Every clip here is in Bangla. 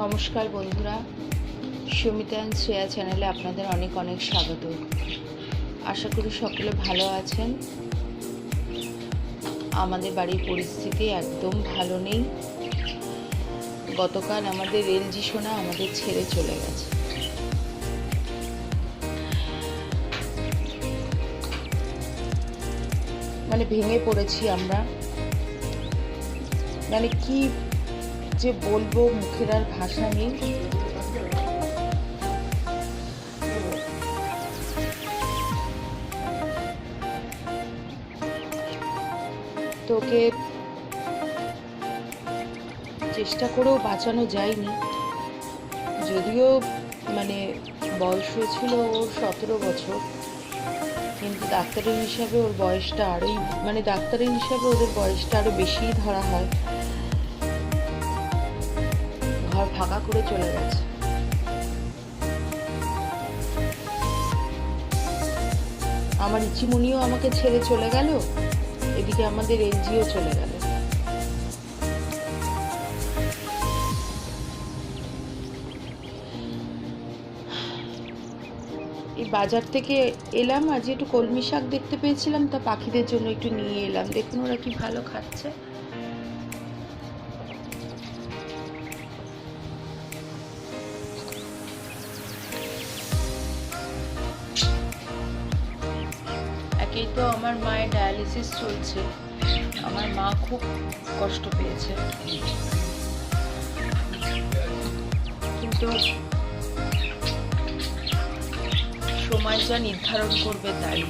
নমস্কার বন্ধুরা, সুমিতা অ্যান্ড শ্রেয়া চ্যানেলে আপনাদের অনেক অনেক স্বাগত। আশা করি সকলে ভালো আছেন। আমাদের বাড়ির পরিস্থিতি একদম ভালো নেই। গতকাল আমাদের এলজি সোনা আমাদের ছেড়ে চলে গেছে। মানে ভেঙে পড়েছি আমরা। মানে কি যে বলবো, মুখের আর ভাষা নেই। তোকে চেষ্টা করেও বাঁচানো যায়নি, যদিও মানে বয়স হয়েছিল ওর 17 বছর, কিন্তু ডাক্তারের হিসাবে ওর বয়সটা আরোই ডাক্তারের হিসাবে ওদের বয়সটা আরো বেশিই ধরা হয়। ঘর ফাঁকা করে চলে গেছে। আমার ইচিমনিও আমাকে ছেড়ে চলে গেল, এদিকে আমাদের এলজিও চলে গেল। এই বাজার থেকে এলাম, আজ একটু কলমি শাক দেখতে পেয়েছিলাম, তা পাখিদের জন্য একটু নিয়ে এলাম। দেখুন ওরা কি ভালো খাচ্ছে। একেই তো আমার মায়ের ডায়ালিসিস চলছে, আমার মা খুব কষ্ট পেয়েছে, কিন্তু সময় যা নির্ধারণ করবে তাই।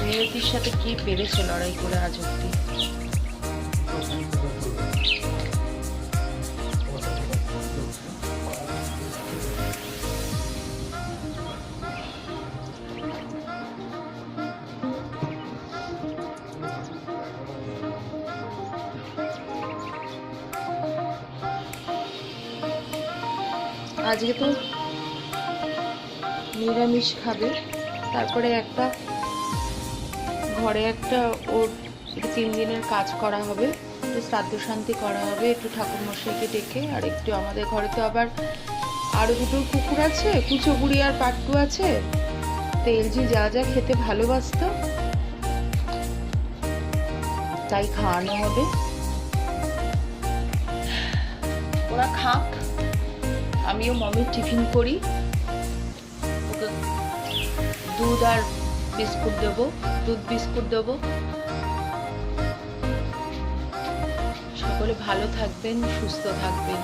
নিয়তির সাথে কি পেরেছে লড়াই করে আজ অব্দি। আজকে তো নিরামিষ খাবে, তারপরে ঘরে ওর 3 দিনের কাজ করা হবে, একটু শ্রাদ্ধ শান্তি করা হবে, একটু ঠাকুর মশাইকে ডেকে, আর একটু আমাদের ঘরে তো আবার আরো 2টো কুকুর আছে, কুচোবুড়ি আর পাট্টু আছে। তো এলজি যা যা খেতে ভালোবাসতো তাই খাওয়ানো হবে। ওরা খাক, আমিও মমির টিফিন করি। ওকে দুধ বিস্কুট দেবো। সকলে ভালো থাকবেন, সুস্থ থাকবেন।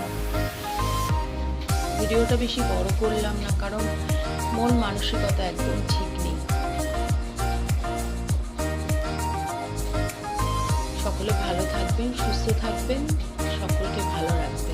ভিডিওটা বেশি বড় করলাম না, কারণ মন মানসিকতা একদম ঠিক নেই। সকলে ভালো থাকবেন, সুস্থ থাকবেন, সকলকে ভালো রাখবেন।